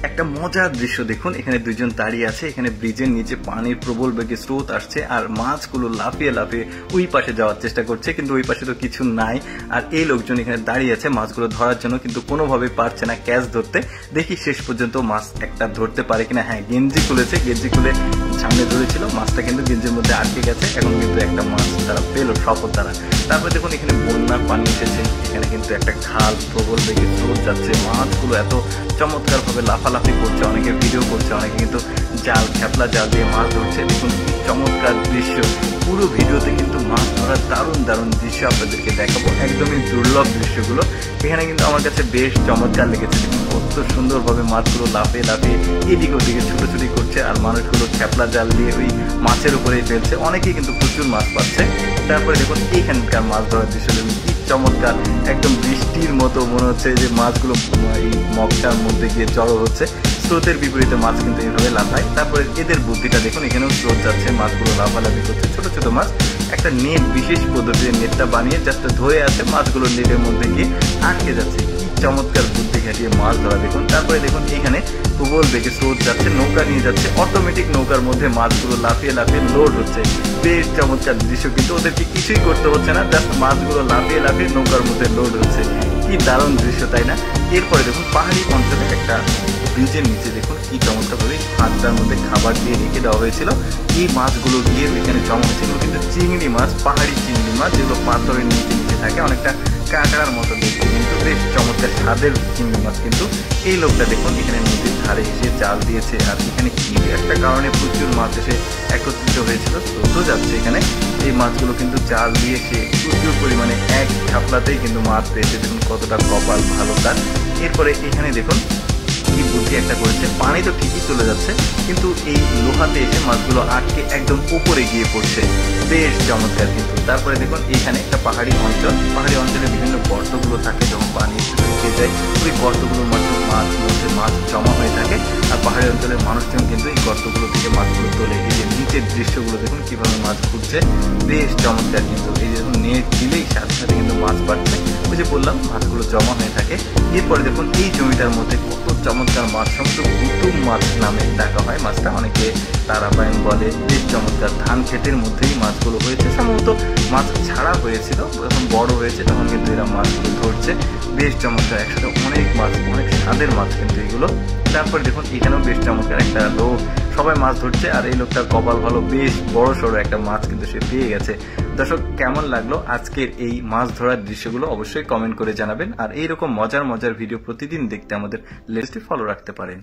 একটা মজার দৃশ্য দেখুন, এখানে দুইজন দাঁড়িয়ে আছে, এখানে ব্রিজের নিচে পানির প্রবল বেগে স্রোত আসছে আর মাছগুলো লাফিয়ে লাফিয়ে ওই পাশে যাওয়ার চেষ্টা করছে, কিন্তু ওই পাশে তো কিছু নাই। আর এই লোকজন এখানে দাঁড়িয়ে আছে মাছগুলো ধরার জন্য, কিন্তু কোনোভাবে পারছে না ক্যাচ ধরতে। দেখি শেষ পর্যন্ত মাছ একটা ধরতে পারে কিনা। হ্যাঁ, গেঞ্জি খুলেছে, গেঞ্জি খুলে সামনে ধরেছিল, মাছটা কিন্তু গেঞ্জির মধ্যে আটকে গেছে। এখন কিন্তু একটা মাছ তারা পেল সফল তারা। তারপরে দেখুন এখানে বন্যার পানি এসেছে, এখানে কিন্তু একটা খাল প্রবল বেগে স্রোত যাচ্ছে, মাছগুলো এত চমৎকার ভাবে লাফালাফি করছে, অনেকে ভিডিও করছে, অনেকে কিন্তু জাল খেপলা জাল দিয়ে মাছ ধরছে। দেখুন কি চমৎকার দৃশ্য। পুরো ভিডিওতে কিন্তু মাছ ধরার দারুণ দারুণ দৃশ্য আপনাদেরকে দেখাবো, একদমই দুর্লভ দৃশ্যগুলো। এখানে কিন্তু আমার কাছে বেশ চমৎকার লেগেছে। দেখুন কত সুন্দরভাবে মাছগুলো লাফিয়ে লাফিয়ে এদিক ওদিকে ছুটোছুটি করছে, আর মানুষগুলো খেপলা জাল দিয়ে ওই মাছের উপরেই ফেলছে, অনেকেই কিন্তু প্রচুর মাছ পাচ্ছে। তারপরে দেখুন এইখানকার মাছ ধরার দৃশ্য দেখুন কি চমৎকার, একদম বৃষ্টির মতো মনে হচ্ছে যে মাছগুলো এই মগটার মধ্যে গিয়ে জড়ো হচ্ছে। স্রোতের বিপরীতে মাছ কিন্তু এইভাবে লাফায়। তারপরে এদের বুদ্ধিটা দেখুন, এখানেও স্রোত যাচ্ছে, মাছগুলো লাফালাফি করছে, ছোট ছোট মাছ। একটা নেট বিশেষ পদ্ধতিতে নেটটা বানিয়ে জাস্ট ধরে আছে, মাছগুলো নেটের মধ্যে গিয়ে আটকে যাচ্ছে। কি চমৎকার বুদ্ধি খাটিয়ে মাছ ধরা দেখুন। তারপরে দেখুন এখানে প্রবল বেগে স্রোত যাচ্ছে, নৌকা নিয়ে যাচ্ছে, অটোমেটিক নৌকার মধ্যে মাছগুলো লাফিয়ে লাফিয়ে লোড হচ্ছে। বেশ চমৎকার দৃশ্য, কিন্তু ওদেরকে কিছুই করতে হচ্ছে না, জাস্ট মাছগুলো লাফিয়ে লাফিয়ে নৌকার মধ্যে লোড হচ্ছে। কি দারুণ দৃশ্য, তাই না? এরপরে দেখুন পাহাড়ি অঞ্চলে একটা ব্রিজের নিচে দেখুন কি চমৎকার করে হাতটার মধ্যে খাবার দিয়ে রেখে দেওয়া হয়েছিল। এই মাছগুলো গিয়ে এখানে জমা হয়েছিল কিন্তু চিংড়ি মাছ, পাহাড়ি চিংড়ি মাছ, যেগুলো পাথরের নিচে নিচে থাকে, অনেকটা কাঁকড়ার মতো দেখতে, কিন্তু বেশ চমৎকার স্বাদের চিংড়ি মাছ। কিন্তু এই লোকটা দেখুন এখানে নদীর ধারে এসে জাল দিয়েছে, আর এখানে কি একটা কারণে প্রচুর মাছ এসে একত্রিত হয়েছিল, স্রোতও যাচ্ছে এখানে। এই মাছগুলো কিন্তু জাল দিয়ে সে প্রচুর পরিমাণে এক ঝাপলাতেই কিন্তু মাছ পেয়েছে। দেখুন কতটা কপাল ভালো তার। এরপরে এখানে দেখুন কি বুদ্ধি একটা করেছে, পানি তো ঠিকই চলে যাচ্ছে, কিন্তু এই লোহাতে এসে মাছগুলো আটকে একদম উপরে গিয়ে পড়ছে। বেশ চমৎকার কিন্তু। তারপরে দেখুন এখানে একটা পাহাড়ি অঞ্চল, পাহাড়ি অঞ্চলে বিভিন্ন গর্তগুলো থাকে, যখন পানি শুকিয়ে যায় ওই গর্তগুলোর মধ্যে মাছ জমা হয়ে থাকে, আর পাহাড়ি অঞ্চলের মানুষজন কিন্তু এই গর্তগুলো থেকে মাছগুলো তোলে। এই যে নিচের দৃশ্যগুলো দেখুন কিভাবে মাছ ঘুরছে, বেশ চমৎকার কিন্তু। এই যে নেট দিলেই সাথে সাথে কিন্তু মাছ পাচ্ছে, ওই যে বললাম মাছগুলো জমা হয়ে থাকে। এরপরে দেখুন এই জমিটার মধ্যে কত চমৎকার মাছ, সমস্ত গুতুম মাছ নামে ডাকা হয় মাছটা, অনেকে তারাবাইন বলে। বেশ চমৎকার, ধান ক্ষেতের মধ্যেই মাছগুলো হয়েছে, সম্ভবত মাছ ছাড়া হয়েছিল, যখন বড় হয়েছে তখন কিন্তু এরা মাছগুলো ধরছে। বেশ চমৎকার, একসাথে অনেক মাছ, অনেক স্বাদের মাছ কিন্তু এগুলো। তারপরে দেখুন এখানেও বেশ চমৎকার একটা লোক, সবাই মাছ ধরছে, আর এই লোকটার কপাল ভালো, বেশ বড় সড়ো একটা মাছ কিন্তু সে পেয়ে গেছে। দর্শক কেমন লাগলো আজকের এই মাছ ধরার দৃশ্যগুলো অবশ্যই কমেন্ট করে জানাবেন, আর এইরকম মজার মজার ভিডিও প্রতিদিন দেখতে আমাদের লিস্টে ফলো রাখতে পারেন।